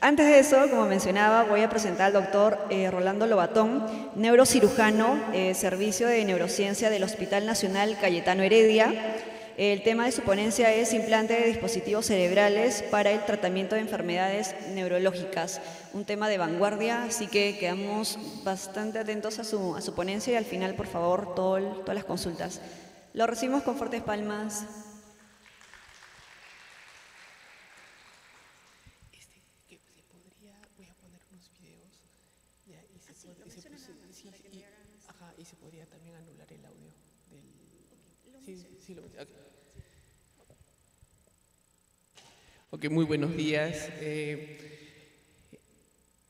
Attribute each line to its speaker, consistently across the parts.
Speaker 1: Antes de eso, como mencionaba, voy a presentar al doctor Rolando Lobatón, neurocirujano, Servicio de Neurociencia del Hospital Nacional Cayetano Heredia. El tema de su ponencia es implante de dispositivos cerebrales para el tratamiento de enfermedades neurológicas, un tema de vanguardia, así que quedamos bastante atentos a su ponencia y al final, por favor, todas las consultas. Lo recibimos con fuertes palmas.
Speaker 2: Y se podría también anular el audio del... Sí, Ok, muy buenos días.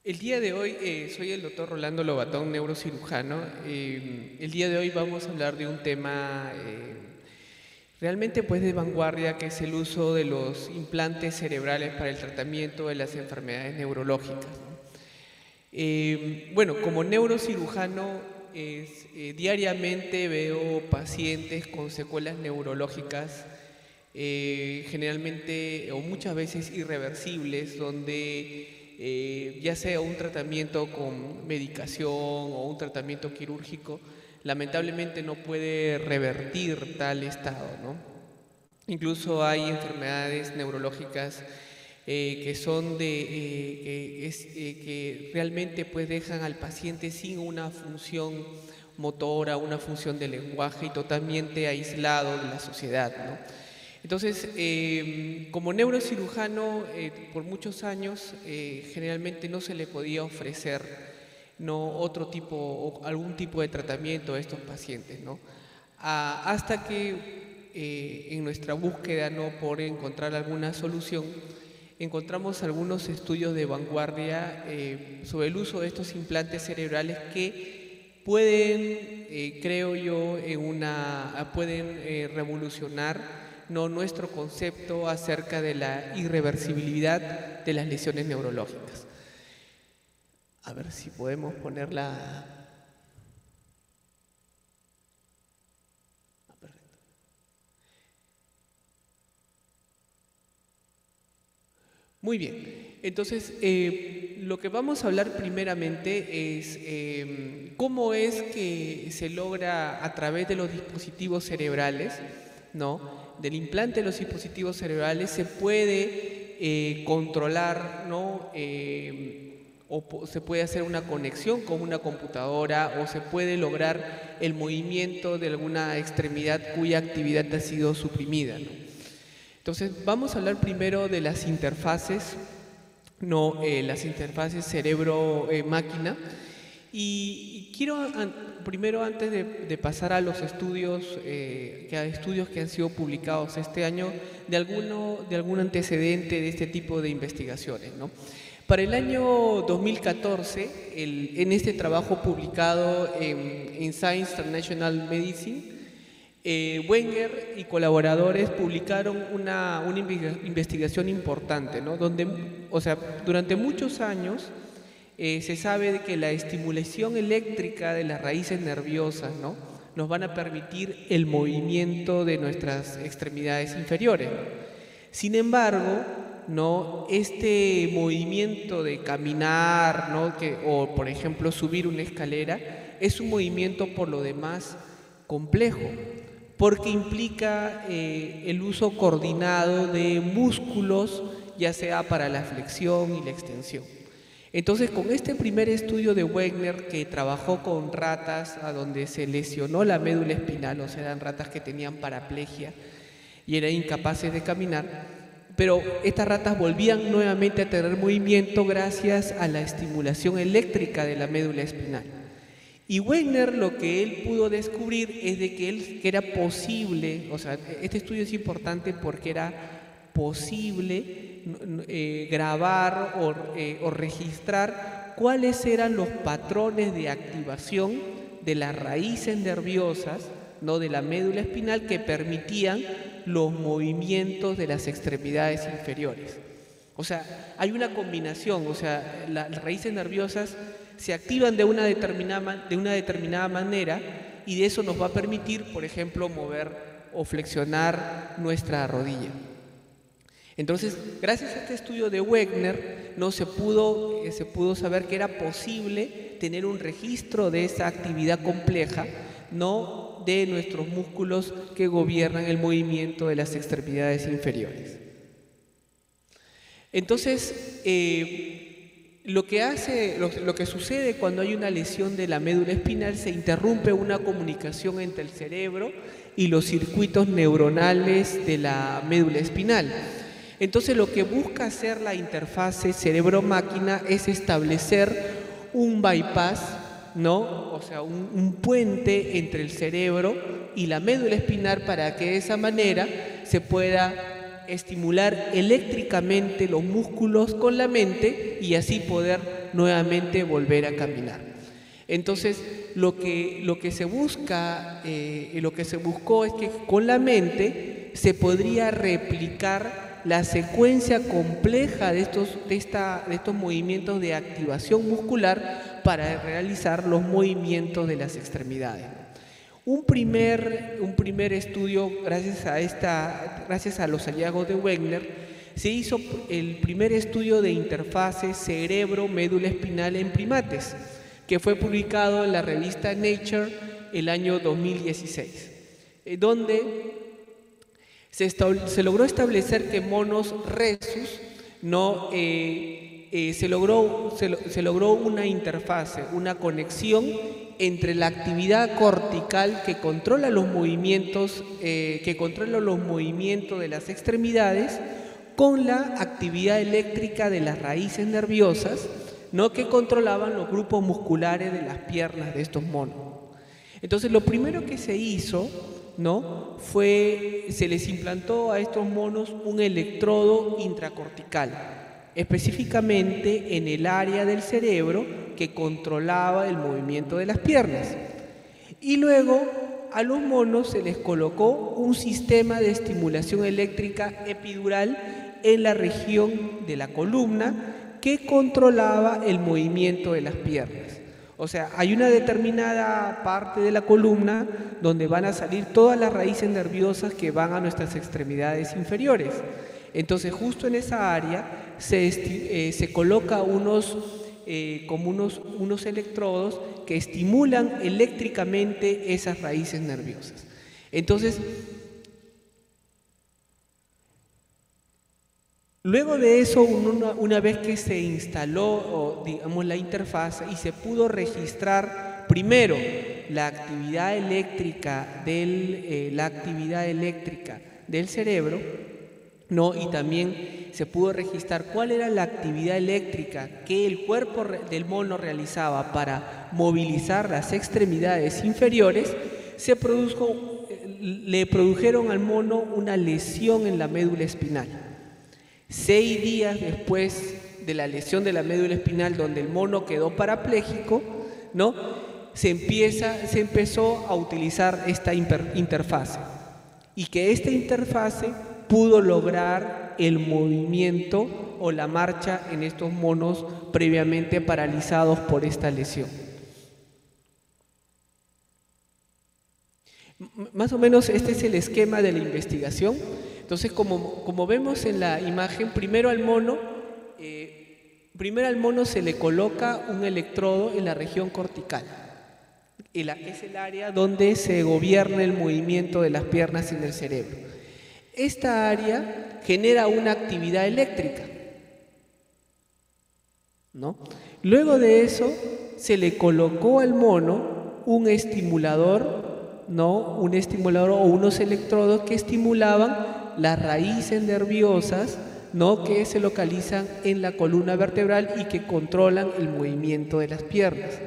Speaker 2: El día de hoy soy el doctor Rolando Lobatón, neurocirujano. El día de hoy vamos a hablar de un tema realmente pues de vanguardia, que es el uso de los implantes cerebrales para el tratamiento de las enfermedades neurológicas, ¿no? Bueno, como neurocirujano diariamente veo pacientes con secuelas neurológicas, generalmente o muchas veces irreversibles, donde ya sea un tratamiento con medicación o un tratamiento quirúrgico, lamentablemente no puede revertir tal estado, ¿no? Incluso hay enfermedades neurológicas que son que realmente pues dejan al paciente sin una función motora, una función de lenguaje y totalmente aislado de la sociedad, ¿no? Entonces, como neurocirujano, por muchos años generalmente no se le podía ofrecer otro tipo o algún tipo de tratamiento a estos pacientes, ¿no? Hasta que en nuestra búsqueda por encontrar alguna solución, encontramos algunos estudios de vanguardia sobre el uso de estos implantes cerebrales que pueden, creo yo, pueden revolucionar nuestro concepto acerca de la irreversibilidad de las lesiones neurológicas. A ver si podemos ponerla. Muy bien, entonces lo que vamos a hablar primeramente es cómo es que se logra a través de los dispositivos cerebrales, ¿no? Del implante de los dispositivos cerebrales se puede controlar, ¿no? O se puede hacer una conexión con una computadora o se puede lograr el movimiento de alguna extremidad cuya actividad ha sido suprimida, ¿no? Entonces, vamos a hablar primero de las interfaces, las interfaces cerebro-máquina. Y quiero, primero, antes de pasar a los estudios que han sido publicados este año, de algún antecedente de este tipo de investigaciones, ¿no? Para el año 2014, en este trabajo publicado en Science Translational Medicine, Wenger y colaboradores publicaron una investigación importante, ¿no? Donde, durante muchos años se sabe de que la estimulación eléctrica de las raíces nerviosas, ¿no? Nos van a permitir el movimiento de nuestras extremidades inferiores, ¿no? Sin embargo, este movimiento de caminar, ¿no? O por ejemplo subir una escalera, es un movimiento por lo demás complejo, porque implica el uso coordinado de músculos, ya sea para la flexión y la extensión. Entonces, con este primer estudio de Wenger, que trabajó con ratas a donde se lesionó la médula espinal, o sea, eran ratas que tenían paraplegia y eran incapaces de caminar, pero estas ratas volvían nuevamente a tener movimiento gracias a la estimulación eléctrica de la médula espinal. Y Wenger lo que él pudo descubrir es de que era posible, este estudio es importante porque era posible grabar o registrar cuáles eran los patrones de activación de las raíces nerviosas, ¿no? De la médula espinal que permitían los movimientos de las extremidades inferiores. O sea, hay una combinación, las raíces nerviosas se activan de una determinada manera y de eso nos va a permitir, por ejemplo, mover o flexionar nuestra rodilla. Entonces, gracias a este estudio de Wenger, no se pudo saber que era posible tener un registro de esa actividad compleja, ¿no?, de nuestros músculos que gobiernan el movimiento de las extremidades inferiores. Entonces, lo que sucede cuando hay una lesión de la médula espinal, se interrumpe una comunicación entre el cerebro y los circuitos neuronales de la médula espinal. Entonces, lo que busca hacer la interfase cerebro-máquina es establecer un bypass, ¿no?, o sea, un puente entre el cerebro y la médula espinal, para que de esa manera se pueda estimular eléctricamente los músculos con la mente y así poder nuevamente volver a caminar. Entonces, lo que se buscó es que con la mente se podría replicar la secuencia compleja de estos movimientos de activación muscular para realizar los movimientos de las extremidades. Un primer estudio, gracias a los hallazgos de Wegner, se hizo el primer estudio de interfase cerebro-médula espinal en primates, que fue publicado en la revista Nature el año 2016, donde se logró establecer que monos rhesus, ¿no?, se logró una interfase, una conexión entre la actividad cortical que controla los movimientos de las extremidades con la actividad eléctrica de las raíces nerviosas, ¿no?, que controlaban los grupos musculares de las piernas de estos monos. Entonces, lo primero que se hizo, ¿no?, se les implantó a estos monos un electrodo intracortical, específicamente en el área del cerebro que controlaba el movimiento de las piernas. Y luego a los monos se les colocó un sistema de estimulación eléctrica epidural en la región de la columna que controlaba el movimiento de las piernas. O sea, hay una determinada parte de la columna donde van a salir todas las raíces nerviosas que van a nuestras extremidades inferiores. Entonces, justo en esa área se coloca unos electrodos que estimulan eléctricamente esas raíces nerviosas. Entonces, luego de eso, una vez que se instaló, digamos, la interfaz y se pudo registrar primero la actividad eléctrica del cerebro, ¿no?, y también se pudo registrar cuál era la actividad eléctrica que el cuerpo del mono realizaba para movilizar las extremidades inferiores, le produjeron al mono una lesión en la médula espinal. 6 días después de la lesión de la médula espinal, donde el mono quedó parapléjico, ¿no?, se empezó a utilizar esta interfase, y que esta interfase pudo lograr el movimiento o la marcha en estos monos previamente paralizados por esta lesión. Más o menos este es el esquema de la investigación. Entonces, como vemos en la imagen, primero al mono se le coloca un electrodo en la región cortical. Es el área donde se gobierna el movimiento de las piernas en el cerebro. Esta área genera una actividad eléctrica, ¿no? Luego de eso se le colocó al mono un estimulador, ¿no?, un estimulador o unos electrodos que estimulaban las raíces nerviosas, ¿no?, que se localizan en la columna vertebral y que controlan el movimiento de las piernas.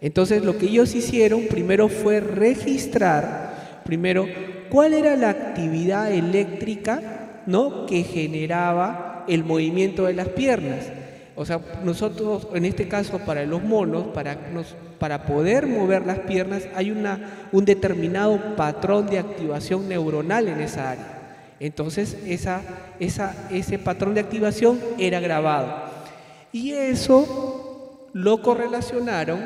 Speaker 2: Entonces, lo que ellos hicieron primero fue registrar cuál era la actividad eléctrica, ¿no?, que generaba el movimiento de las piernas. O sea, nosotros, en este caso para los monos, para poder mover las piernas, hay un determinado patrón de activación neuronal en esa área. Entonces, ese patrón de activación era grabado. Y eso lo correlacionaron,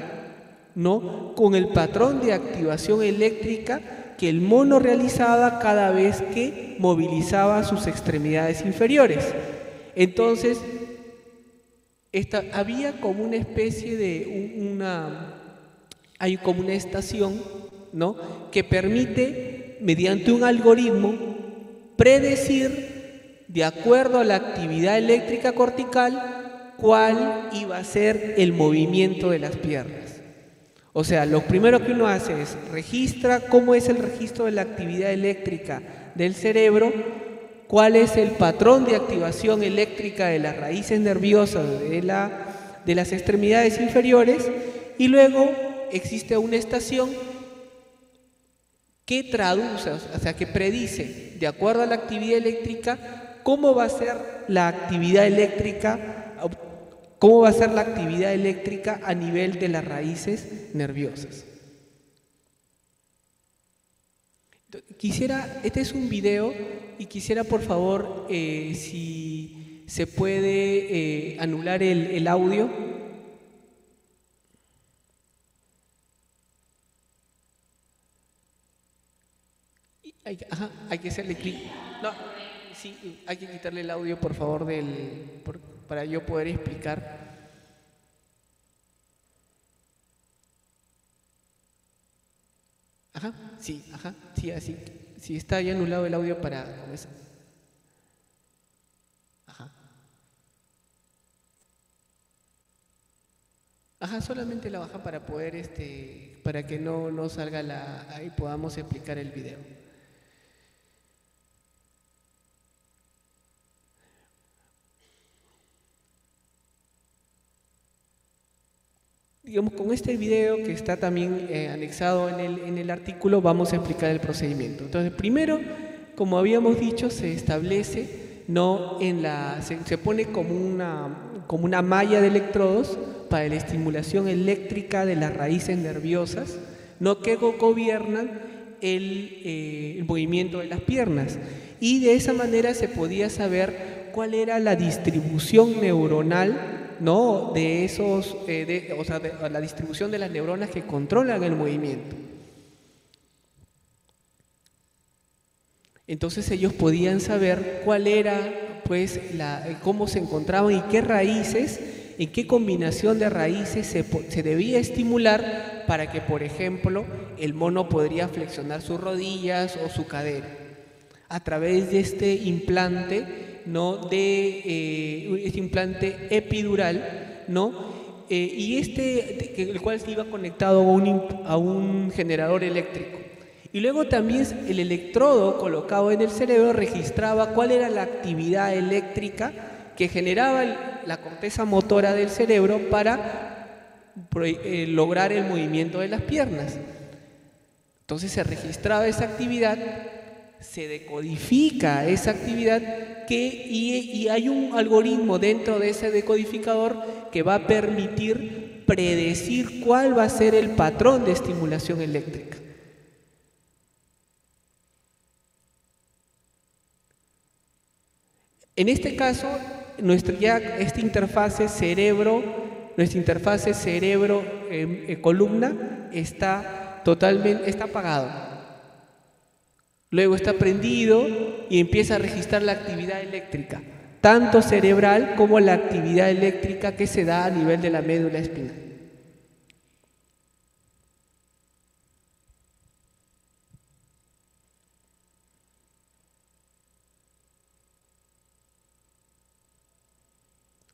Speaker 2: ¿no?, con el patrón de activación eléctrica que el mono realizaba cada vez que movilizaba sus extremidades inferiores. Entonces, había como una especie de hay como una estación, ¿no?, que permite, mediante un algoritmo, predecir, de acuerdo a la actividad eléctrica cortical, cuál iba a ser el movimiento de las piernas. O sea, lo primero que uno hace es registra cómo es el registro de la actividad eléctrica del cerebro, cuál es el patrón de activación eléctrica de las raíces nerviosas de las extremidades inferiores, y luego existe una estación que traduce, o sea, que predice, de acuerdo a la actividad eléctrica, cómo va a ser la actividad eléctrica a nivel de las raíces nerviosas. Este es un video y quisiera, por favor, si se puede anular el audio. Hay que hacerle clic. No, sí, hay que quitarle el audio, por favor, para yo poder explicar. Sí, así. Sí, está ya anulado el audio para comenzar. Solamente la baja para poder, para que no salga ahí podamos explicar el video. Digamos, con este video que está también anexado en el artículo, vamos a explicar el procedimiento. Entonces, primero, como habíamos dicho, se establece, ¿no?, se pone como una malla de electrodos para la estimulación eléctrica de las raíces nerviosas, ¿no?, que gobiernan el movimiento de las piernas. Y de esa manera se podía saber cuál era la distribución neuronal, ¿no?, la distribución de las neuronas que controlan el movimiento. Entonces ellos podían saber cuál era, pues, cómo se encontraban y qué raíces, en qué combinación de raíces se debía estimular para que, por ejemplo, el mono podría flexionar sus rodillas o su cadera a través de este implante, ¿no?, este implante epidural, ¿no?, y el cual iba conectado a un generador eléctrico. Y luego también el electrodo colocado en el cerebro registraba cuál era la actividad eléctrica que generaba la corteza motora del cerebro para lograr el movimiento de las piernas. Entonces se registraba esa actividad, se decodifica esa actividad y hay un algoritmo dentro de ese decodificador que va a permitir predecir cuál va a ser el patrón de estimulación eléctrica. En este caso, esta interfase cerebro-columna está apagado. Luego está prendido y empieza a registrar la actividad eléctrica, tanto cerebral como la actividad eléctrica que se da a nivel de la médula espinal.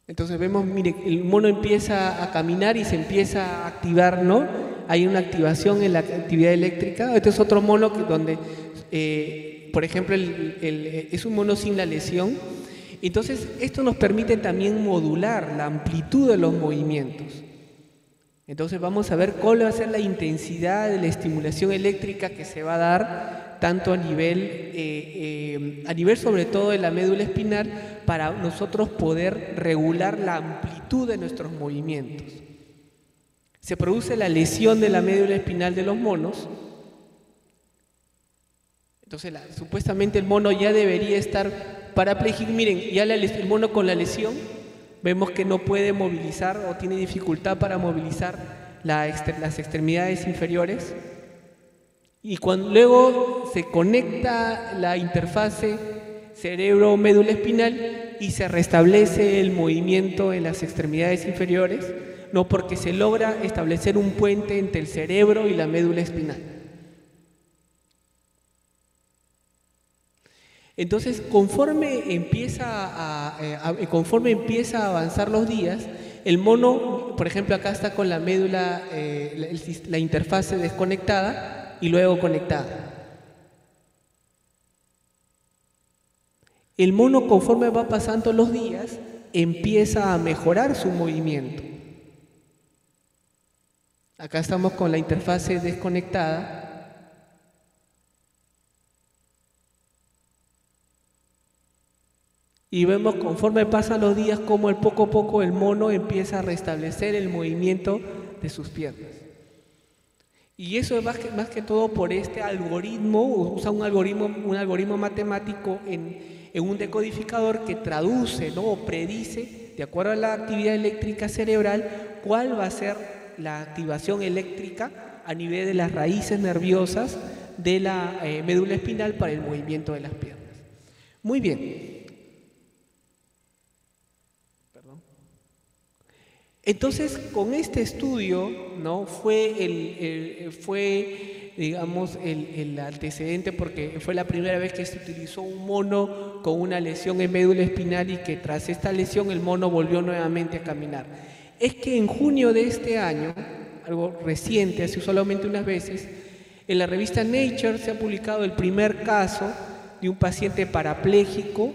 Speaker 2: Entonces vemos, mire, el mono empieza a caminar y se empieza a activar, ¿no? Hay una activación en la actividad eléctrica. Este es otro mono donde, por ejemplo, es un mono sin la lesión. Entonces, esto nos permite también modular la amplitud de los movimientos. Entonces, vamos a ver cuál va a ser la intensidad de la estimulación eléctrica que se va a dar, tanto a nivel sobre todo de la médula espinal, para nosotros poder regular la amplitud de nuestros movimientos. Se produce la lesión de la médula espinal de los monos. Entonces, supuestamente el mono ya debería estar parapléjico. Miren, ya el mono con la lesión, vemos que no puede movilizar o tiene dificultad para movilizar las extremidades inferiores. Y cuando luego se conecta la interfase cerebro-médula espinal y se restablece el movimiento en las extremidades inferiores, no, porque se logra establecer un puente entre el cerebro y la médula espinal. Entonces, conforme empieza a avanzar los días, el mono, por ejemplo, acá está con la médula, la interfase desconectada y luego conectada. El mono, conforme va pasando los días, empieza a mejorar su movimiento. Acá estamos con la interfase desconectada. Y vemos conforme pasan los días cómo poco a poco el mono empieza a restablecer el movimiento de sus piernas. Y eso es más que todo por este algoritmo, usa un algoritmo matemático en un decodificador que traduce, ¿no?, o predice, de acuerdo a la actividad eléctrica cerebral, cuál va a ser la activación eléctrica a nivel de las raíces nerviosas de la médula espinal para el movimiento de las piernas. Muy bien. Entonces, con este estudio, ¿no?, fue digamos, el antecedente, porque fue la primera vez que se utilizó un mono con una lesión en médula espinal y que tras esta lesión el mono volvió nuevamente a caminar. Es que en junio de este año, algo reciente, hace solamente unas veces, en la revista Nature se ha publicado el primer caso de un paciente parapléjico.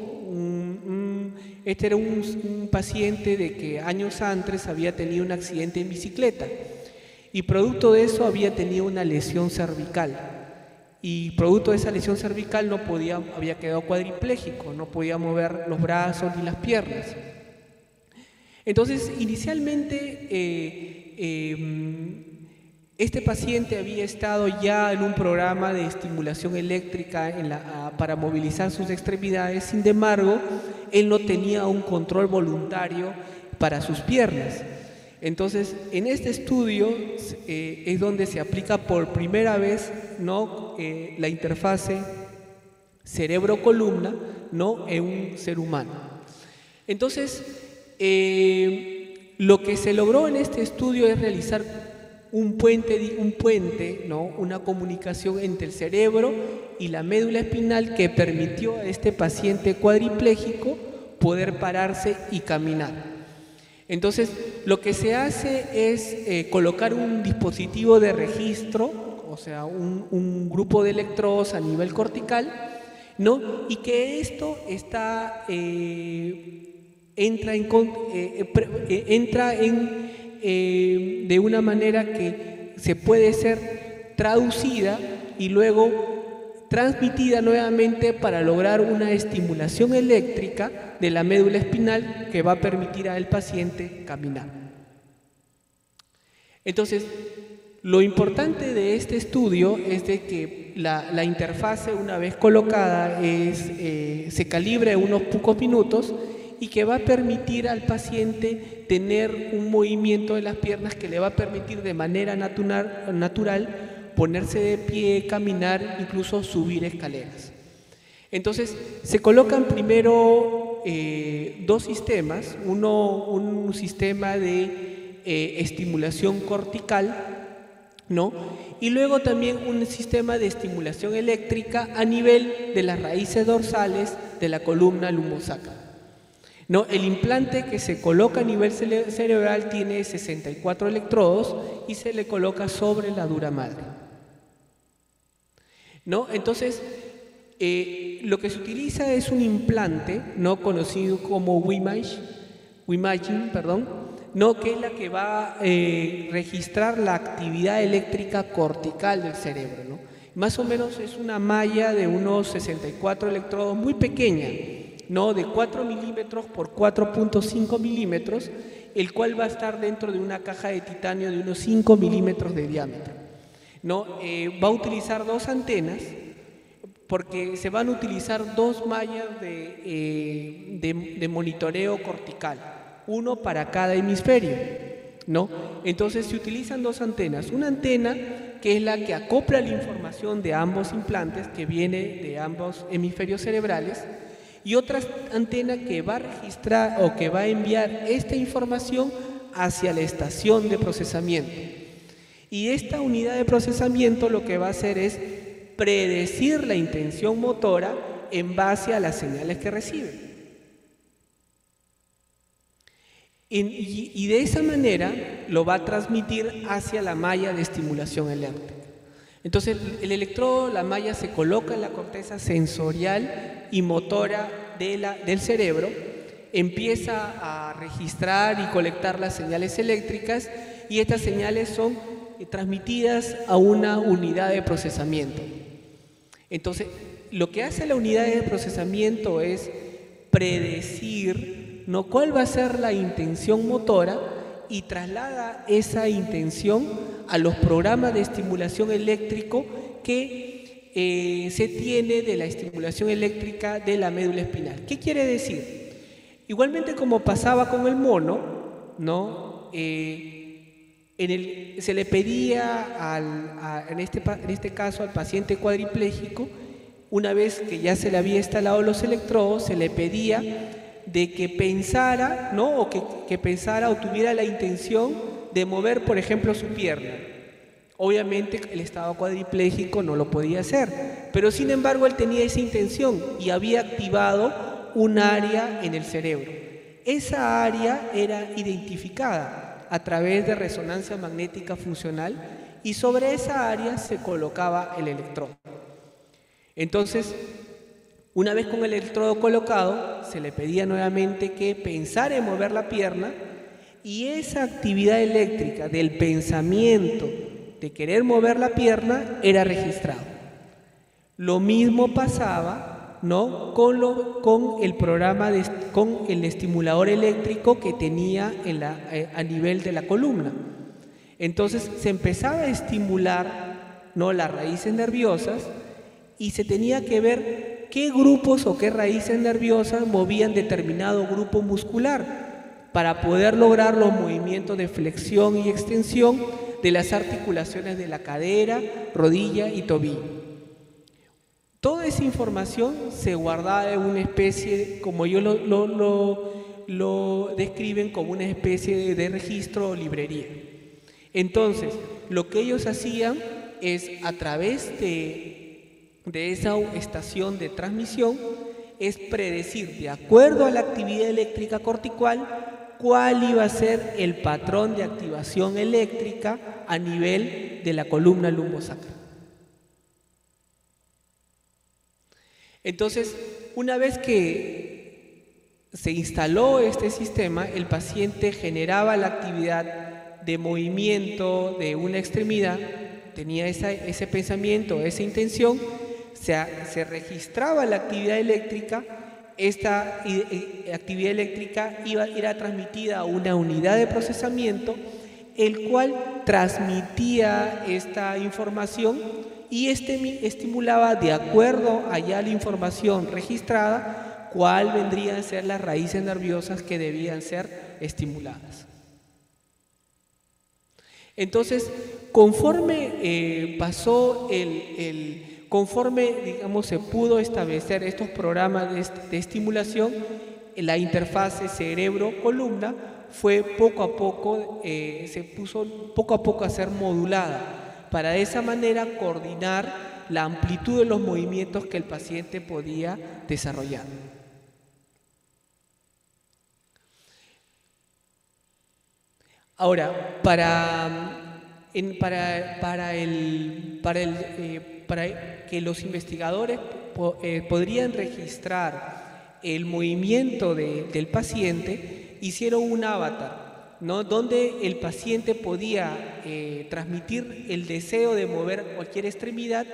Speaker 2: Este era un paciente de que años antes había tenido un accidente en bicicleta y producto de eso había tenido una lesión cervical, y producto de esa lesión cervical había quedado cuadripléjico, no podía mover los brazos ni las piernas. Entonces, inicialmente este paciente había estado ya en un programa de estimulación eléctrica para movilizar sus extremidades. Sin embargo, él no tenía un control voluntario para sus piernas. Entonces, en este estudio es donde se aplica por primera vez, ¿no?, la interfase cerebro-columna, ¿no?, en un ser humano. Entonces, lo que se logró en este estudio es realizar un puente, ¿no?, una comunicación entre el cerebro y la médula espinal que permitió a este paciente cuadripléjico poder pararse y caminar. Entonces, lo que se hace es colocar un dispositivo de registro, o sea, un grupo de electrodos a nivel cortical, ¿no?, y que esto entra de una manera que se puede ser traducida y luego transmitida nuevamente para lograr una estimulación eléctrica de la médula espinal que va a permitir al paciente caminar. Entonces, lo importante de este estudio es de que la interfase, una vez colocada, se calibra en unos pocos minutos y que va a permitir al paciente tener un movimiento de las piernas que le va a permitir de manera natural ponerse de pie, caminar, incluso subir escaleras. Entonces, se colocan primero dos sistemas, un sistema de estimulación cortical, ¿no?, y luego también un sistema de estimulación eléctrica a nivel de las raíces dorsales de la columna lumbosacra. No, el implante que se coloca a nivel cerebral tiene 64 electrodos y se le coloca sobre la dura madre, ¿no? Entonces, lo que se utiliza es un implante, ¿no?, conocido como WIMAGINE, ¿no?, que es la que va a registrar la actividad eléctrica cortical del cerebro, ¿no? Más o menos es una malla de unos 64 electrodos muy pequeña, ¿no?, de 4 milímetros por 4.5 milímetros, el cual va a estar dentro de una caja de titanio de unos 5 milímetros de diámetro, ¿no? Va a utilizar dos antenas, porque se van a utilizar dos mallas de monitoreo cortical, uno para cada hemisferio, ¿no? Entonces se utilizan dos antenas, una antena que es la que acopla la información de ambos implantes, que viene de ambos hemisferios cerebrales, y otra antena que va a registrar o que va a enviar esta información hacia la estación de procesamiento. Y esta unidad de procesamiento lo que va a hacer es predecir la intención motora en base a las señales que recibe. Y de esa manera lo va a transmitir hacia la malla de estimulación eléctrica. Entonces el electrodo, la malla, se coloca en la corteza sensorial y motora del cerebro, empieza a registrar y colectar las señales eléctricas, y estas señales son transmitidas a una unidad de procesamiento. Entonces, lo que hace la unidad de procesamiento es predecir, ¿no?, cuál va a ser la intención motora, y traslada esa intención a los programas de estimulación eléctrico que se tiene de la estimulación eléctrica de la médula espinal. ¿Qué quiere decir? Igualmente como pasaba con el mono, ¿no? Se le pedía en este caso al paciente cuadripléjico, una vez que ya se le había instalado los electrodos, se le pedía de que pensara, ¿no?, o que pensara o tuviera la intención de mover, por ejemplo, su pierna. Obviamente el estado cuadripléjico no lo podía hacer, pero sin embargo él tenía esa intención y había activado un área en el cerebro. Esa área era identificada a través de resonancia magnética funcional, y sobre esa área se colocaba el electrodo. Entonces, una vez con el electrodo colocado, se le pedía nuevamente que pensara en mover la pierna, y esa actividad eléctrica del pensamiento de querer mover la pierna era registrado. Lo mismo pasaba, ¿no?, con el programa, con el estimulador eléctrico que tenía a nivel de la columna. Entonces se empezaba a estimular, ¿no?, las raíces nerviosas, y se tenía que ver qué grupos o qué raíces nerviosas movían determinado grupo muscular para poder lograr los movimientos de flexión y extensión de las articulaciones de la cadera, rodilla y tobillo. Toda esa información se guardaba en una especie, como ellos lo describen, como una especie de registro o librería. Entonces, lo que ellos hacían es, a través de esa estación de transmisión, es predecir, de acuerdo a la actividad eléctrica cortical, cuál iba a ser el patrón de activación eléctrica a nivel de la columna lumbosacra. Entonces, una vez que se instaló este sistema, el paciente generaba la actividad de movimiento de una extremidad, tenía ese pensamiento, esa intención, se registraba la actividad eléctrica. Esta actividad eléctrica era transmitida a una unidad de procesamiento, el cual transmitía esta información y estimulaba, de acuerdo a ya la información registrada, cuál vendrían a ser las raíces nerviosas que debían ser estimuladas. Entonces, conforme digamos, se pudo establecer estos programas de estimulación, la interfase cerebro-columna fue poco a poco, se puso poco a poco a ser modulada, para de esa manera coordinar la amplitud de los movimientos que el paciente podía desarrollar. Ahora, para que los investigadores podrían registrar el movimiento del paciente, hicieron un avatar, ¿no?, donde el paciente podía transmitir el deseo de mover cualquier extremidad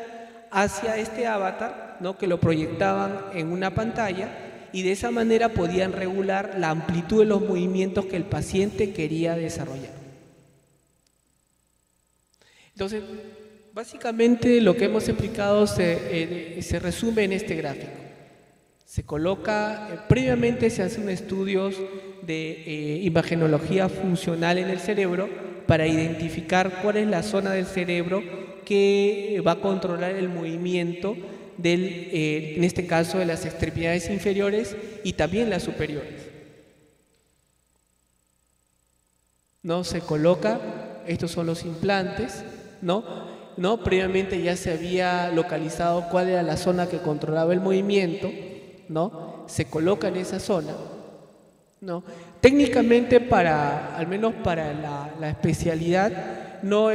Speaker 2: hacia este avatar, ¿no?, que lo proyectaban en una pantalla, y de esa manera podían regular la amplitud de los movimientos que el paciente quería desarrollar. Entonces, básicamente lo que hemos explicado se resume en este gráfico. Se coloca, previamente se hacen estudios de imagenología funcional en el cerebro para identificar cuál es la zona del cerebro que va a controlar el movimiento en este caso, de las extremidades inferiores y también las superiores. ¿No? Se coloca, estos son los implantes, ¿no? Previamente ya se había localizado cuál era la zona que controlaba el movimiento, ¿no? Se coloca en esa zona, ¿no? Técnicamente, al menos para la especialidad, no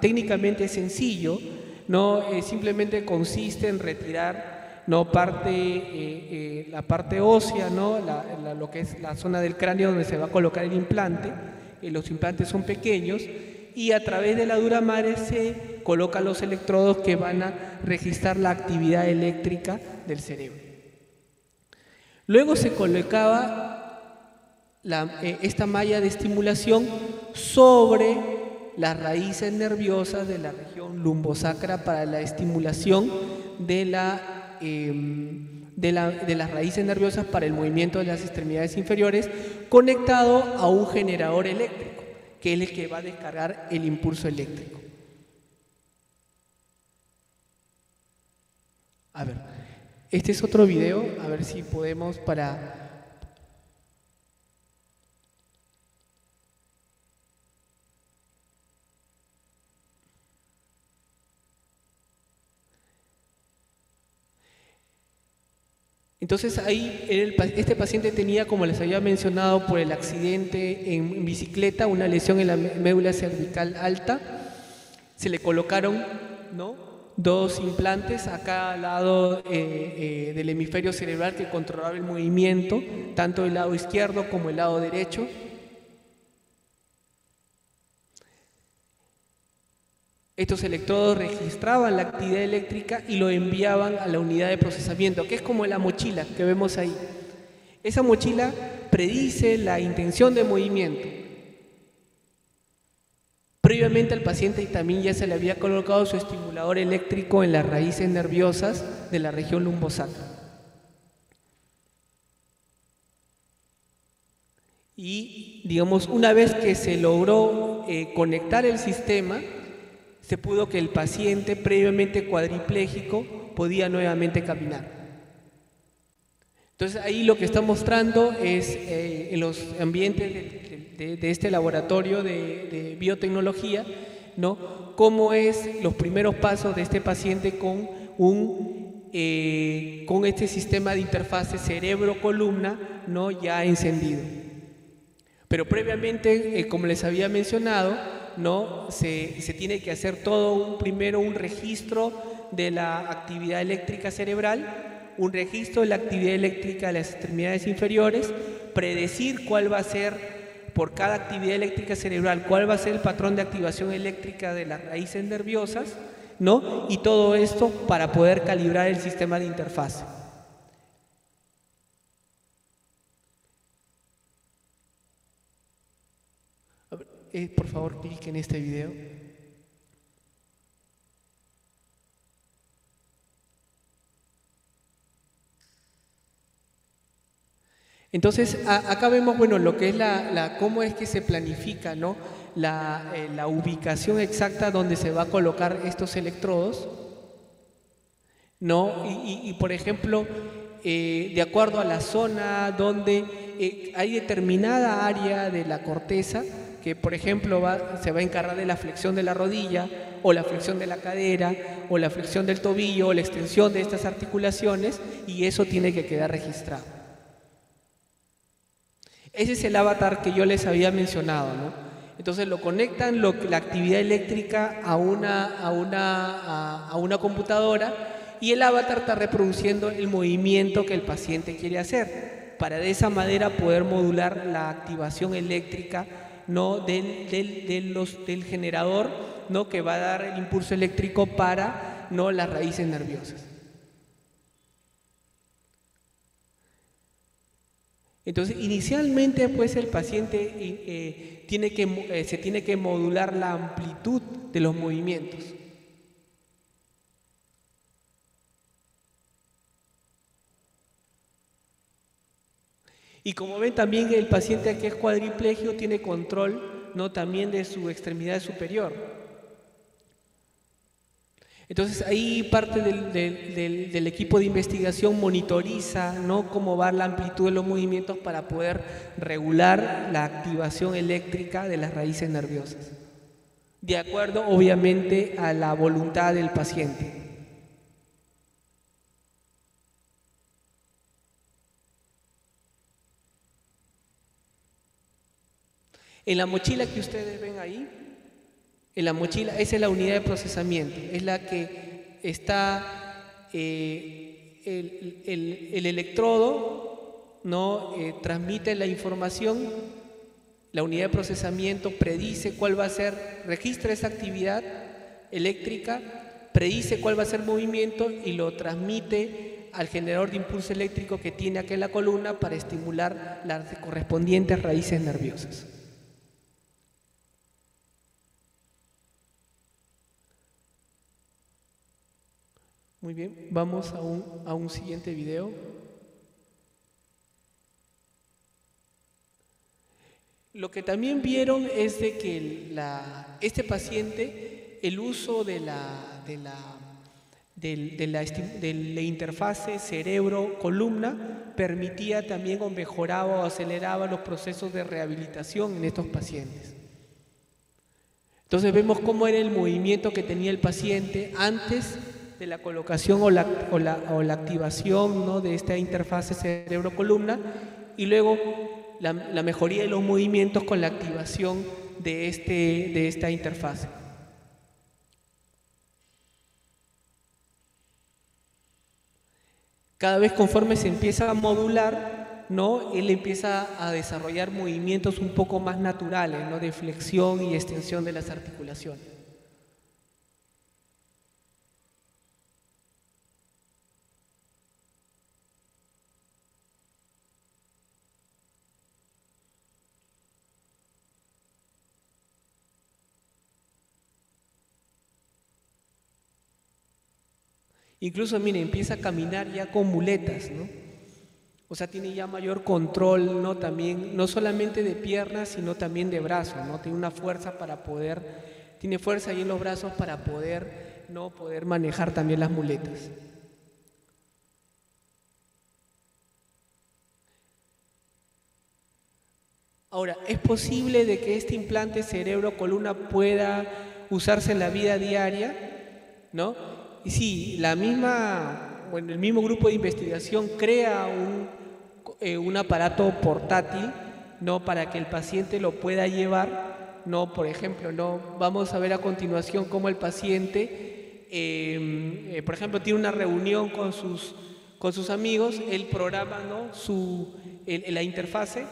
Speaker 2: técnicamente sencillo, ¿no? Simplemente consiste en retirar, ¿no? La parte ósea, ¿no? Lo que es la zona del cráneo donde se va a colocar el implante. Los implantes son pequeños y a través de la dura madre se colocan los electrodos que van a registrar la actividad eléctrica del cerebro. Luego se colocaba esta malla de estimulación sobre las raíces nerviosas de la región lumbosacra para la estimulación de las raíces nerviosas para el movimiento de las extremidades inferiores, conectado a un generador eléctrico, que es el que va a descargar el impulso eléctrico. A ver, este es otro video, a ver si podemos Entonces ahí este paciente tenía, como les había mencionado, por el accidente en bicicleta, una lesión en la médula cervical alta. Se le colocaron, ¿no?, 2 implantes a cada lado del hemisferio cerebral que controlaba el movimiento, tanto el lado izquierdo como el lado derecho. Estos electrodos registraban la actividad eléctrica y lo enviaban a la unidad de procesamiento, que es como la mochila que vemos ahí. Esa mochila predice la intención de movimiento. Previamente al paciente también ya se le había colocado su estimulador eléctrico en las raíces nerviosas de la región lumbosacra. Y, digamos, una vez que se logró conectar el sistema, se pudo que el paciente previamente cuadripléjico podía nuevamente caminar. Entonces ahí lo que está mostrando es en los ambientes de este laboratorio de biotecnología, ¿no?, cómo es los primeros pasos de este paciente con este sistema de interfase cerebro-columna, ¿no?, ya encendido. Pero previamente, como les había mencionado, ¿no?, se tiene que hacer primero un registro de la actividad eléctrica cerebral, un registro de la actividad eléctrica de las extremidades inferiores, predecir cuál va a ser, por cada actividad eléctrica cerebral, cuál va a ser el patrón de activación eléctrica de las raíces nerviosas, ¿no?, y todo esto para poder calibrar el sistema de interfase. Por favor, clic en este video. Entonces, acá vemos, bueno, lo que es cómo es que se planifica, ¿no?, la ubicación exacta donde se va a colocar estos electrodos, ¿no? Y por ejemplo, de acuerdo a la zona donde hay determinada área de la corteza que, por ejemplo, se va a encargar de la flexión de la rodilla, o la flexión de la cadera, o la flexión del tobillo, o la extensión de estas articulaciones, y eso tiene que quedar registrado. Ese es el avatar que yo les había mencionado, ¿no? Entonces lo conectan la actividad eléctrica a una computadora, y el avatar está reproduciendo el movimiento que el paciente quiere hacer, para de esa manera poder modular la activación eléctrica, ¿no?, del generador, ¿no?, que va a dar el impulso eléctrico para, ¿no?, las raíces nerviosas. Entonces, inicialmente, pues, el paciente se tiene que modular la amplitud de los movimientos. Y como ven, también el paciente que es cuadripléjico tiene control, ¿no?, también de su extremidad superior. Entonces ahí parte del equipo de investigación monitoriza, ¿no?, cómo va la amplitud de los movimientos para poder regular la activación eléctrica de las raíces nerviosas, de acuerdo obviamente a la voluntad del paciente. En la mochila que ustedes ven ahí, en la mochila, esa es la unidad de procesamiento, es la que está el electrodo, ¿no?, transmite la información, la unidad de procesamiento predice cuál va a ser, registra esa actividad eléctrica, predice cuál va a ser el movimiento y lo transmite al generador de impulso eléctrico que tiene aquí en la columna para estimular las correspondientes raíces nerviosas. Muy bien, vamos a un siguiente video. Lo que también vieron es de que este paciente, el uso de la interfase cerebro-columna permitía también o mejoraba o aceleraba los procesos de rehabilitación en estos pacientes. Entonces vemos cómo era el movimiento que tenía el paciente antes de la colocación o la activación, ¿no?, de esta interfase cerebro-columna, y luego la mejoría de los movimientos con la activación de esta interfase. Cada vez conforme se empieza a modular, ¿no?, él empieza a desarrollar movimientos un poco más naturales, ¿no?, de flexión y extensión de las articulaciones. Incluso, miren, empieza a caminar ya con muletas, ¿no? O sea, tiene ya mayor control, ¿no?, también, no solamente de piernas, sino también de brazos, ¿no? Tiene una fuerza tiene fuerza ahí en los brazos para poder, ¿no?, poder manejar también las muletas. Ahora, ¿es posible de que este implante cerebro-columna pueda usarse en la vida diaria, ¿no? Y sí, el mismo grupo de investigación crea un aparato portátil, ¿no?, para que el paciente lo pueda llevar, ¿no? Por ejemplo, ¿no?, vamos a ver a continuación cómo el paciente, por ejemplo, tiene una reunión con sus amigos, él programa, ¿no?, la interfase,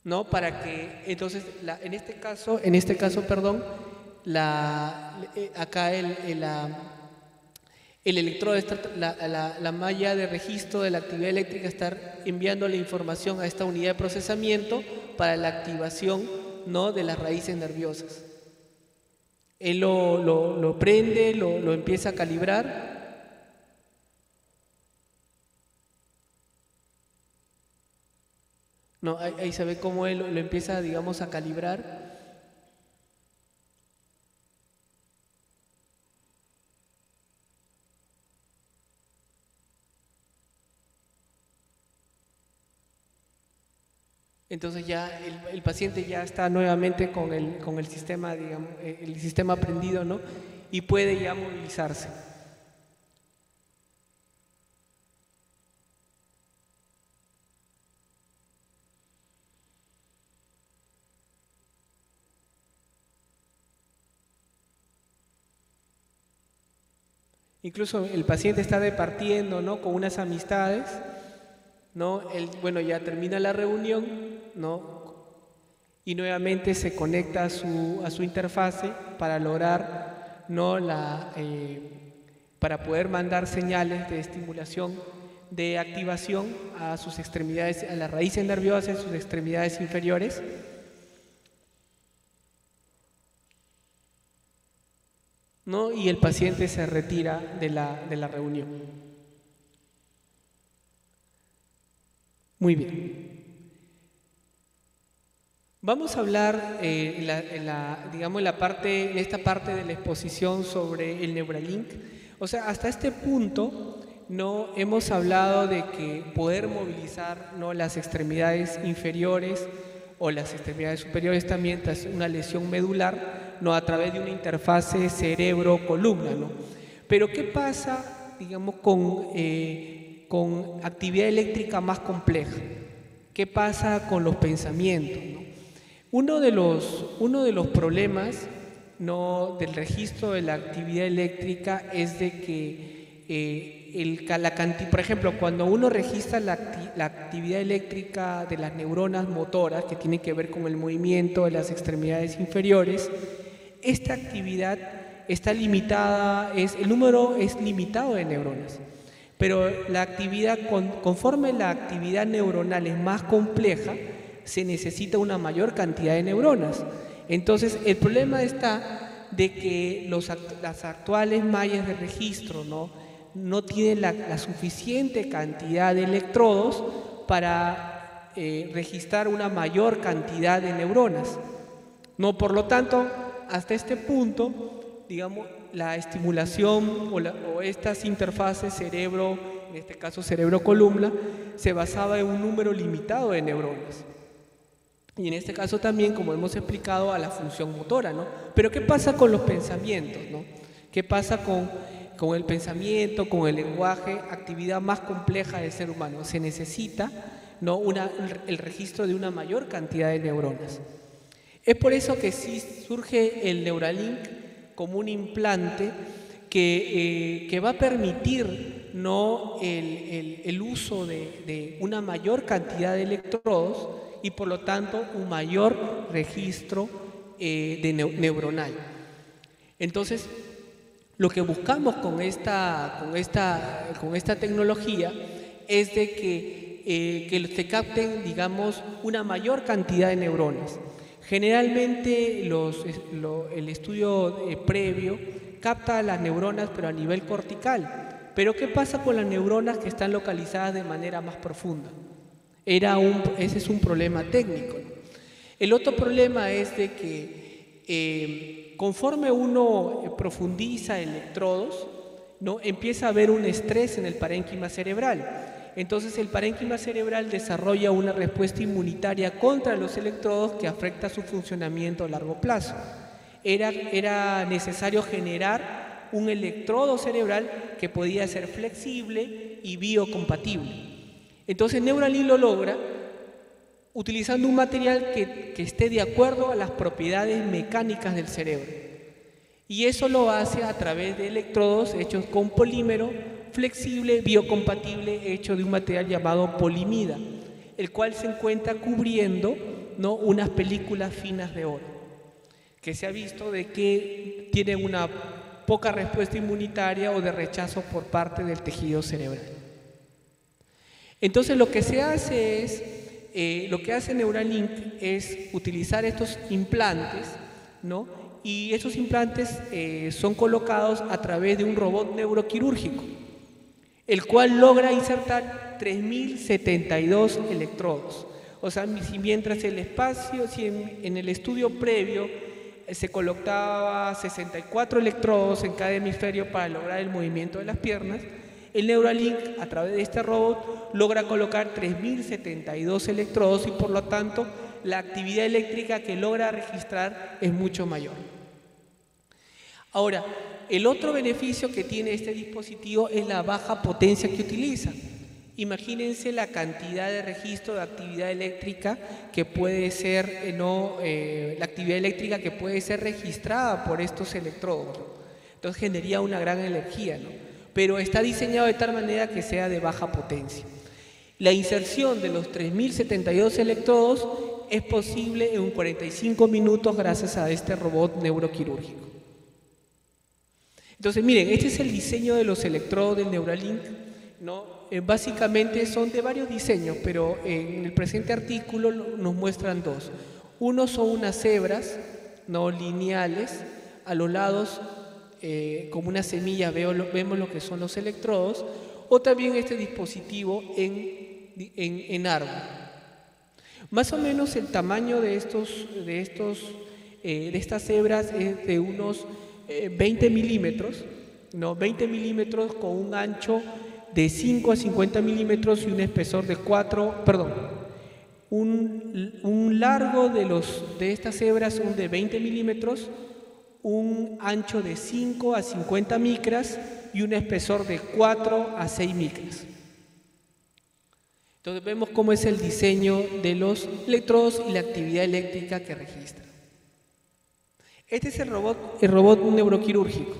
Speaker 2: ¿no?, para que entonces en este caso, perdón, acá el electrodo, la malla de registro de la actividad eléctrica está enviando la información a esta unidad de procesamiento para la activación, ¿no?, de las raíces nerviosas. Él lo prende, lo empieza a calibrar. No, ahí se ve cómo él lo empieza, digamos, a calibrar. Entonces ya el paciente ya está nuevamente con el sistema, digamos, el sistema prendido, ¿no?, y puede ya movilizarse. Incluso el paciente está departiendo, ¿no?, con unas amistades, ¿no? Bueno, ya termina la reunión, ¿no?, y nuevamente se conecta a su interfase para lograr, ¿no?, para poder mandar señales de estimulación, de activación a sus extremidades, a las raíces nerviosas en sus extremidades inferiores. ¿No? Y el paciente se retira de la reunión. Muy bien. Vamos a hablar digamos, en esta parte de la exposición sobre el Neuralink. O sea, hasta este punto no hemos hablado de que poder movilizar, ¿no?, las extremidades inferiores o las extremidades superiores también tras una lesión medular, ¿no?, a través de una interfase cerebro-columna, ¿no? Pero ¿qué pasa, digamos, con actividad eléctrica más compleja? ¿Qué pasa con los pensamientos, ¿no? Uno de los problemas, ¿no?, del registro de la actividad eléctrica es de que por ejemplo, cuando uno registra la actividad eléctrica de las neuronas motoras, que tiene que ver con el movimiento de las extremidades inferiores, esta actividad está limitada, el número es limitado de neuronas, pero la actividad, conforme la actividad neuronal es más compleja, se necesita una mayor cantidad de neuronas. Entonces, el problema está de que las actuales mallas de registro no tienen la suficiente cantidad de electrodos para registrar una mayor cantidad de neuronas. No, por lo tanto, hasta este punto, digamos, la estimulación o estas interfaces cerebro, en este caso cerebro-columna, se basaba en un número limitado de neuronas. Y en este caso también, como hemos explicado, a la función motora, ¿no? Pero ¿qué pasa con los pensamientos, ¿no? ¿Qué pasa con el pensamiento, con el lenguaje, actividad más compleja del ser humano? Se necesita, ¿no?, el registro de una mayor cantidad de neuronas. Es por eso que sí surge el Neuralink como un implante que va a permitir, ¿no?, el uso de una mayor cantidad de electrodos y por lo tanto un mayor registro neuronal. Entonces, lo que buscamos con esta tecnología es de que se capten, digamos, una mayor cantidad de neuronas. Generalmente el estudio previo capta las neuronas pero a nivel cortical. Pero ¿qué pasa con las neuronas que están localizadas de manera más profunda? Ese es un problema técnico. El otro problema es de que conforme uno profundiza electrodos, ¿no?, empieza a haber un estrés en el parénquima cerebral. Entonces el parénquima cerebral desarrolla una respuesta inmunitaria contra los electrodos que afecta su funcionamiento a largo plazo. Era necesario generar un electrodo cerebral que podía ser flexible y biocompatible. Entonces Neuralink lo logra utilizando un material que esté de acuerdo a las propiedades mecánicas del cerebro. Y eso lo hace a través de electrodos hechos con polímero flexible, biocompatible, hecho de un material llamado polimida, el cual se encuentra cubriendo, ¿no?, unas películas finas de oro, que se ha visto de que tienen una poca respuesta inmunitaria o de rechazo por parte del tejido cerebral. Entonces lo que se hace lo que hace Neuralink es utilizar estos implantes, ¿no?, y esos implantes son colocados a través de un robot neuroquirúrgico, el cual logra insertar 3072 electrodos. O sea, si mientras en el estudio previo se colocaba 64 electrodos en cada hemisferio para lograr el movimiento de las piernas, el Neuralink, a través de este robot, logra colocar 3072 electrodos y por lo tanto la actividad eléctrica que logra registrar es mucho mayor. Ahora, el otro beneficio que tiene este dispositivo es la baja potencia que utiliza. Imagínense la cantidad de registro de actividad eléctrica que puede ser, la actividad eléctrica que puede ser registrada por estos electrodos. Entonces generaría una gran energía, ¿no? Pero está diseñado de tal manera que sea de baja potencia. La inserción de los 3072 electrodos es posible en 45 minutos gracias a este robot neuroquirúrgico. Entonces, miren, este es el diseño de los electrodos del Neuralink, ¿no? Básicamente son de varios diseños, pero en el presente artículo nos muestran dos. Uno son unas hebras, ¿no?, lineales, a los lados, como una semilla, vemos lo que son los electrodos, o también este dispositivo en árbol. Más o menos el tamaño de estas hebras es de unos 20 milímetros, ¿no? 20 milímetros con un ancho de 5 a 50 milímetros y un espesor de 4, perdón, un largo de estas hebras son de 20 milímetros, un ancho de 5 a 50 micras y un espesor de 4 a 6 micras. Entonces vemos cómo es el diseño de los electrodos y la actividad eléctrica que registra. Este es el robot neuroquirúrgico,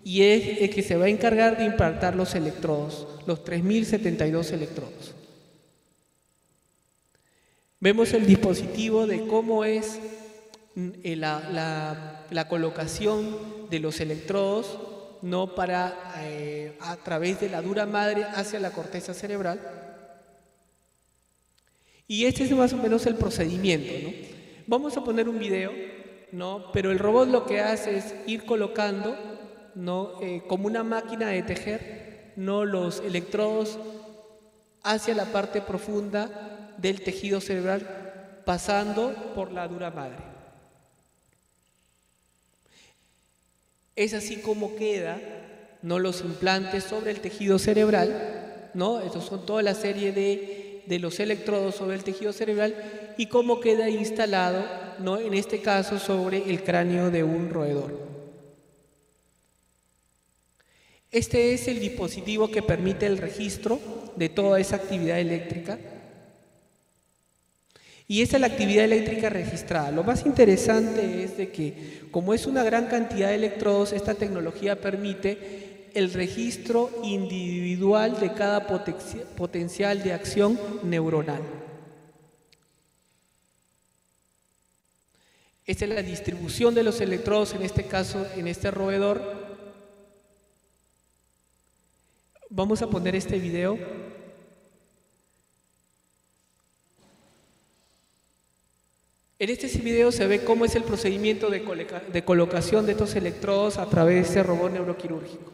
Speaker 2: y es el que se va a encargar de implantar los electrodos, los 3072 electrodos. Vemos el dispositivo de cómo es la colocación de los electrodos, ¿no? A través de la dura madre hacia la corteza cerebral. Y este es más o menos el procedimiento, ¿no? Vamos a poner un video, ¿no? Pero el robot lo que hace es ir colocando, ¿no? Como una máquina de tejer, ¿no? Los electrodos hacia la parte profunda del tejido cerebral, pasando por la dura madre. Es así como queda, ¿no? Los implantes sobre el tejido cerebral, ¿no? Estos son toda la serie de los electrodos sobre el tejido cerebral, y cómo queda instalado, ¿no? En este caso sobre el cráneo de un roedor. Este es el dispositivo que permite el registro de toda esa actividad eléctrica. Y esa es la actividad eléctrica registrada. Lo más interesante es de que, como es una gran cantidad de electrodos, esta tecnología permite el registro individual de cada potencial de acción neuronal. Esta es la distribución de los electrodos, en este caso, en este roedor. Vamos a poner este video. En este video se ve cómo es el procedimiento de colocación de estos electrodos a través de este robot neuroquirúrgico.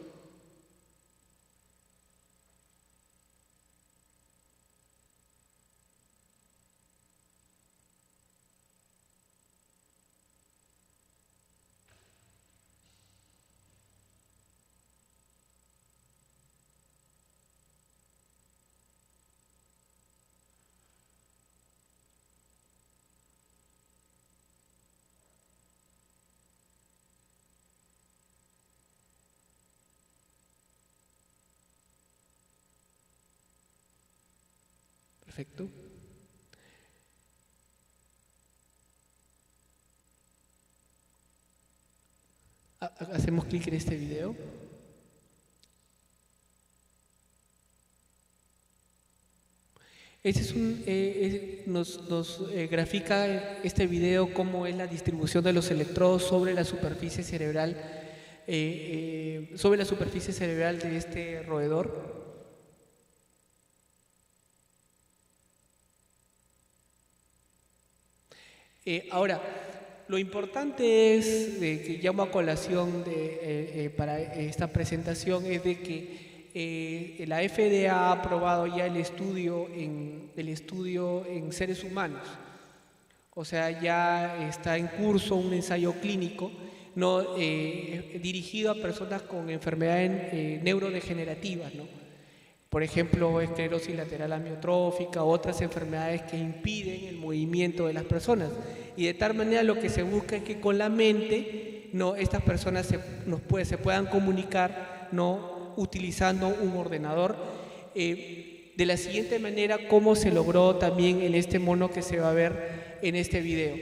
Speaker 2: Perfecto. Hacemos clic en este video. Este nos grafica este video cómo es la distribución de los electrodos sobre la superficie cerebral, de este roedor. Ahora, lo importante es, que llamo a colación para esta presentación, es de que la FDA ha aprobado ya el estudio en seres humanos. O sea, ya está en curso un ensayo clínico, ¿no? Dirigido a personas con enfermedades neurodegenerativas, ¿no? Por ejemplo, esclerosis lateral amiotrófica, otras enfermedades que impiden el movimiento de las personas. Y de tal manera lo que se busca es que con la mente, ¿no? Estas personas se puedan comunicar, ¿no? Utilizando un ordenador. De la siguiente manera, como se logró también en este mono que se va a ver en este video.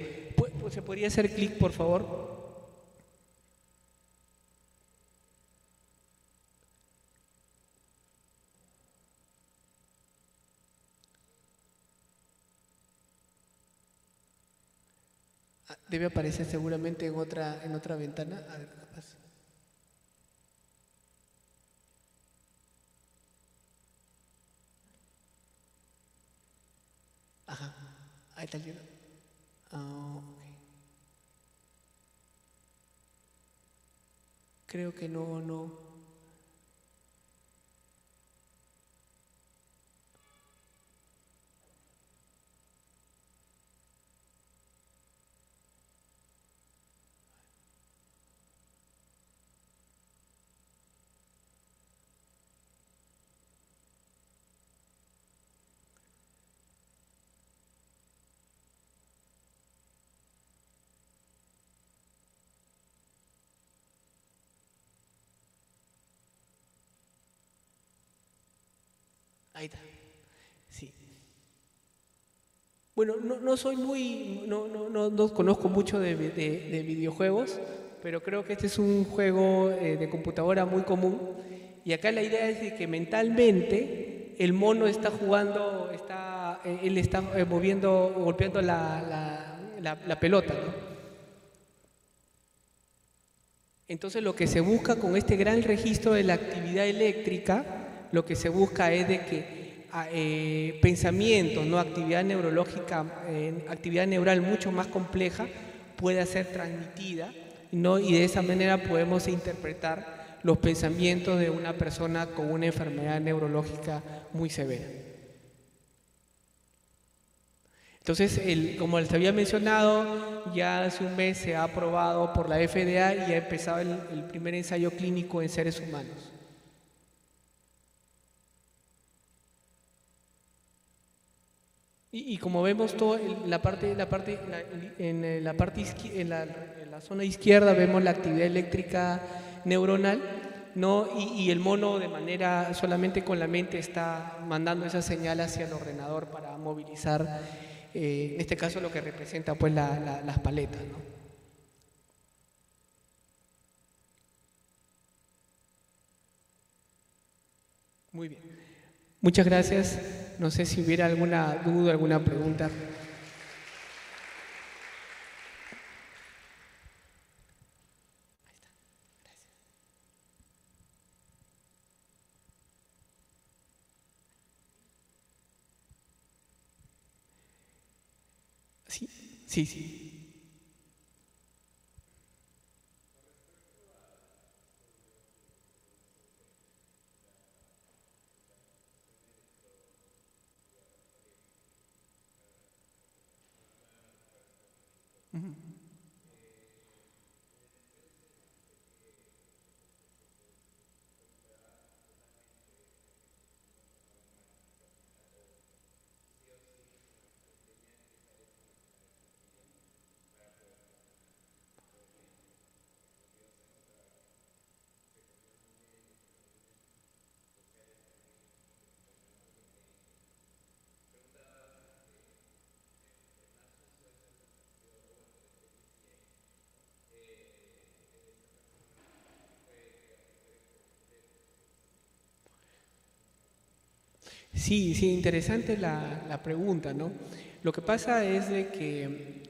Speaker 2: ¿Se podría hacer clic, por favor? Debe aparecer seguramente en otra ventana. A ver, capaz. Ajá, ahí está el video. Okay. Creo que no. Ahí está. Sí. Bueno, no conozco mucho de videojuegos, pero creo que este es un juego de computadora muy común. Y acá la idea es de que mentalmente el mono está jugando, él está moviendo, golpeando la pelota, ¿no? Entonces lo que se busca con este gran registro de la actividad eléctrica, lo que se busca es de que pensamientos, ¿no? Actividad neurológica, actividad neural mucho más compleja pueda ser transmitida, ¿no? Y de esa manera podemos interpretar los pensamientos de una persona con una enfermedad neurológica muy severa. Entonces, como les había mencionado, ya hace un mes se ha aprobado por la FDA y ha empezado el primer ensayo clínico en seres humanos. Y como vemos todo en la zona izquierda vemos la actividad eléctrica neuronal, ¿no? Y el mono de manera solamente con la mente está mandando esa señal hacia el ordenador para movilizar, en este caso lo que representa pues las paletas, ¿no? Muy bien. Muchas gracias. No sé si hubiera alguna duda, alguna pregunta. Sí, sí, sí. Sí, sí, interesante la pregunta, ¿no? Lo que pasa es de que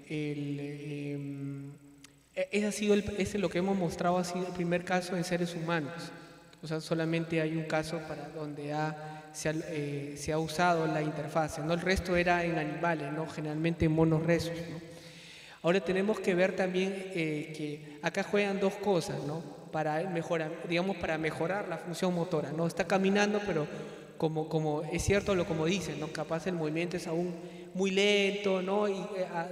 Speaker 2: ese es lo que hemos mostrado, ha sido el primer caso en seres humanos. O sea, solamente hay un caso para donde se ha usado la interfase, ¿no? El resto era en animales, ¿no? Generalmente en monos rhesus, ¿no? Ahora tenemos que ver también que acá juegan dos cosas, ¿no? Para mejorar, digamos, para mejorar la función motora, ¿no? Está caminando, pero como es cierto como dicen, ¿no? Capaz el movimiento es aún muy lento, ¿no? Y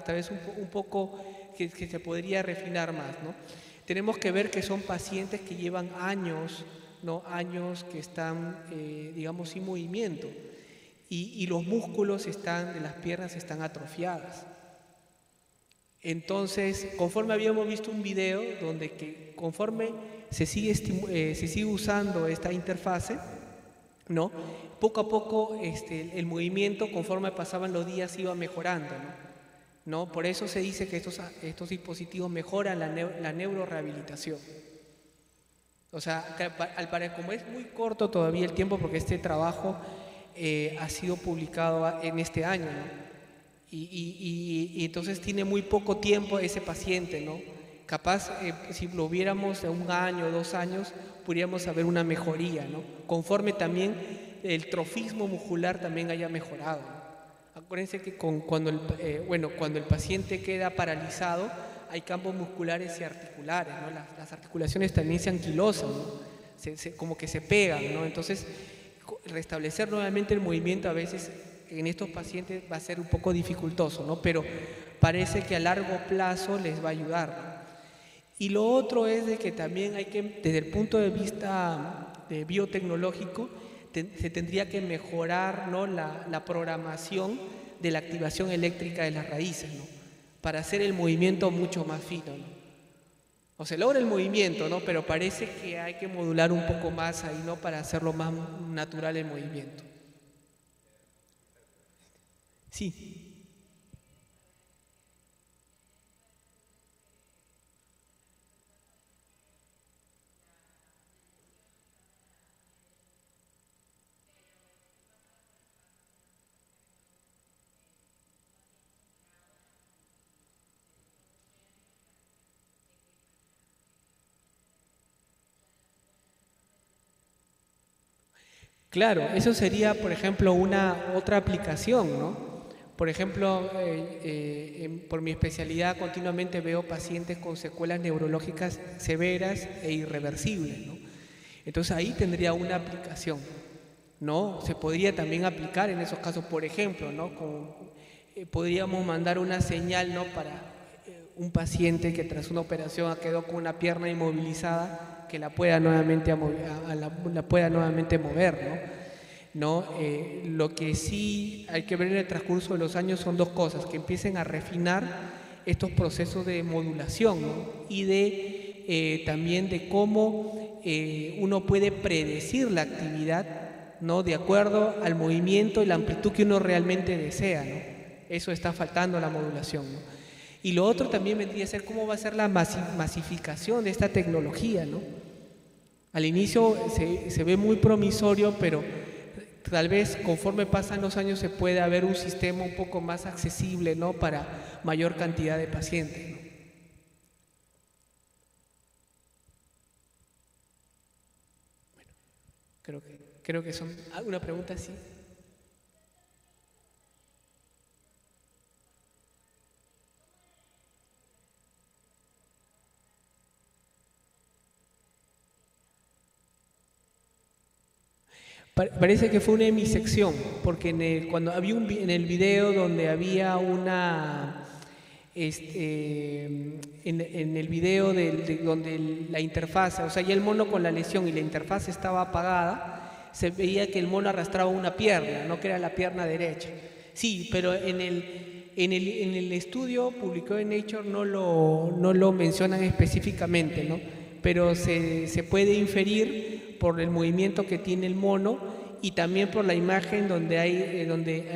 Speaker 2: tal vez un poco que se podría refinar más, ¿no? Tenemos que ver que son pacientes que llevan años, ¿no? Años que están, digamos, sin movimiento y los músculos de las piernas están atrofiadas. Entonces, conforme habíamos visto un video donde conforme se sigue usando esta interfase, ¿no? Poco a poco el movimiento, conforme pasaban los días, iba mejorando, ¿no? Por eso se dice que estos dispositivos mejoran la neurorehabilitación. O sea, como es muy corto todavía el tiempo, porque este trabajo ha sido publicado en este año, ¿no? Y entonces tiene muy poco tiempo ese paciente, ¿no? Capaz, si lo viéramos de 1 año, 2 años, podríamos ver una mejoría, ¿no? Conforme también el trofismo muscular también haya mejorado, ¿no? Acuérdense que cuando el paciente queda paralizado, hay campos musculares y articulares, ¿no? Las articulaciones también se anquilosan, ¿no? Como que se pegan, ¿no? Entonces, restablecer nuevamente el movimiento a veces en estos pacientes va a ser un poco dificultoso, ¿no? Pero parece que a largo plazo les va a ayudar, ¿no? Y lo otro es de que también hay que, desde el punto de vista biotecnológico, se tendría que mejorar, ¿no? la programación de la activación eléctrica de las raíces, ¿no? Para hacer el movimiento mucho más fino, ¿no? O se logra el movimiento, ¿no? Pero parece que hay que modular un poco más ahí, ¿no? Para hacerlo más natural el movimiento. Sí. Claro, eso sería, por ejemplo, una otra aplicación, ¿no? Por ejemplo, por mi especialidad continuamente veo pacientes con secuelas neurológicas severas e irreversibles, ¿no? Entonces ahí tendría una aplicación, ¿no? Se podría también aplicar en esos casos, por ejemplo, ¿no? Podríamos mandar una señal, ¿no? Para un paciente que tras una operación quedó con una pierna inmovilizada, que la pueda nuevamente, la pueda nuevamente mover, ¿no? Lo que sí hay que ver en el transcurso de los años son dos cosas: que empiecen a refinar estos procesos de modulación, ¿no? Y también de cómo uno puede predecir la actividad, ¿no? De acuerdo al movimiento y la amplitud que uno realmente desea, ¿no? Eso está faltando, la modulación, ¿no? Y lo otro también vendría a ser cómo va a ser la masificación de esta tecnología, ¿no? Al inicio se ve muy promisorio, pero tal vez conforme pasan los años se puede haber un sistema un poco más accesible, ¿no? Para mayor cantidad de pacientes, ¿no? Bueno, creo que son alguna pregunta así. Parece que fue una hemisección, porque cuando había en el video donde había en el video donde la interfaz, o sea, ya el mono con la lesión y la interfaz estaba apagada, se veía que el mono arrastraba una pierna, no que era la pierna derecha. Sí, pero en el estudio publicado en Nature no lo mencionan específicamente, ¿no? Pero se puede inferir por el movimiento que tiene el mono y también por la imagen donde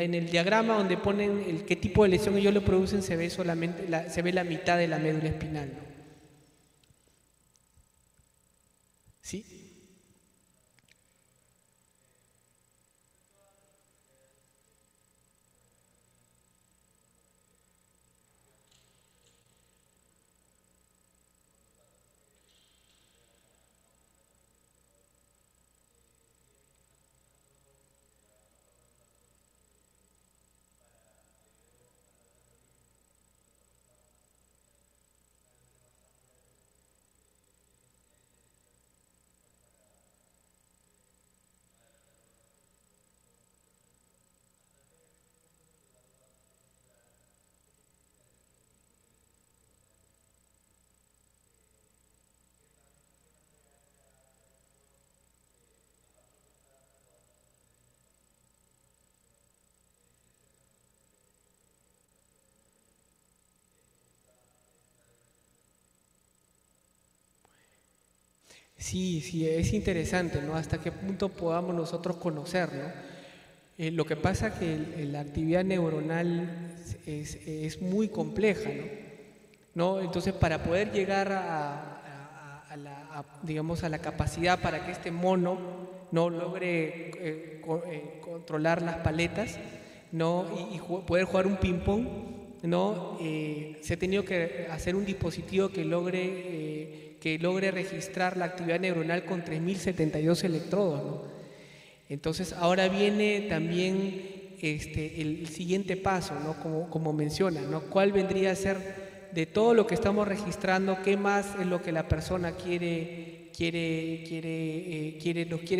Speaker 2: en el diagrama donde ponen qué tipo de lesión ellos le producen, se ve solamente se ve la mitad de la médula espinal, ¿no? ¿Sí? Sí, sí, es interesante, ¿no? Hasta qué punto podamos nosotros conocer, ¿no? Lo que pasa es que la actividad neuronal es muy compleja, ¿no? Entonces, para poder llegar digamos, a la capacidad para que este mono no logre controlar las paletas, ¿no? Y poder jugar un ping-pong, ¿no? Se ha tenido que hacer un dispositivo que logre registrar la actividad neuronal con 3072 electrodos, ¿no? Entonces ahora viene también el siguiente paso, ¿no? Como menciona, ¿no? ¿Cuál vendría a ser de todo lo que estamos registrando, qué más es lo que la persona nos quiere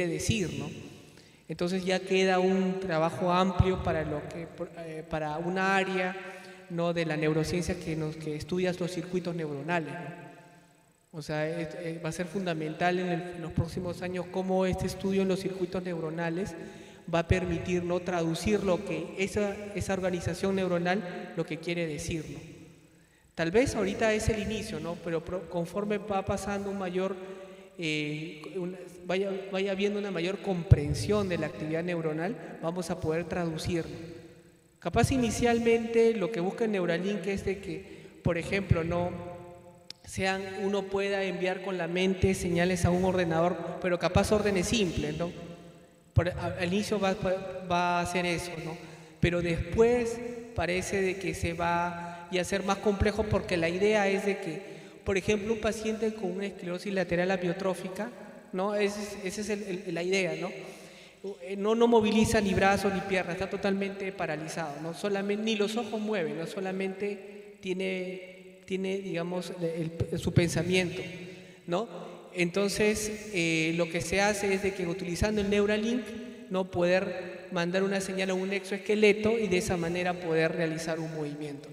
Speaker 2: decir, ¿no? Entonces ya queda un trabajo amplio para una área, ¿no? De la neurociencia que estudia los circuitos neuronales, ¿no? O sea, va a ser fundamental en los próximos años cómo este estudio en los circuitos neuronales va a permitir, ¿no? Traducir lo que esa organización neuronal lo que quiere decir, ¿no? Tal vez ahorita es el inicio, ¿no? Pero conforme va pasando vaya habiendo una mayor comprensión de la actividad neuronal, vamos a poder traducirlo. Capaz inicialmente lo que busca el Neuralink es de que, por ejemplo, uno pueda enviar con la mente señales a un ordenador, pero capaz órdenes simples, ¿no? Al inicio va a hacer eso, ¿no? Pero después parece de que se va a hacer más complejo, porque la idea es de que, por ejemplo, un paciente con una esclerosis lateral amiotrófica, ¿no? Esa es la idea, ¿no? No moviliza ni brazos ni piernas, está totalmente paralizado, ¿no? Solamente, ni los ojos mueven, ¿no? Solamente tiene digamos, su pensamiento, ¿no? Entonces, lo que se hace es de que utilizando el Neuralink, ¿no?, poder mandar una señal a un exoesqueleto y de esa manera poder realizar un movimiento.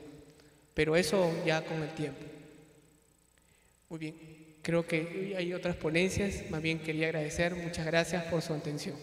Speaker 2: Pero eso ya con el tiempo. Muy bien, creo que hay otras ponencias, más bien quería agradecer, muchas gracias por su atención.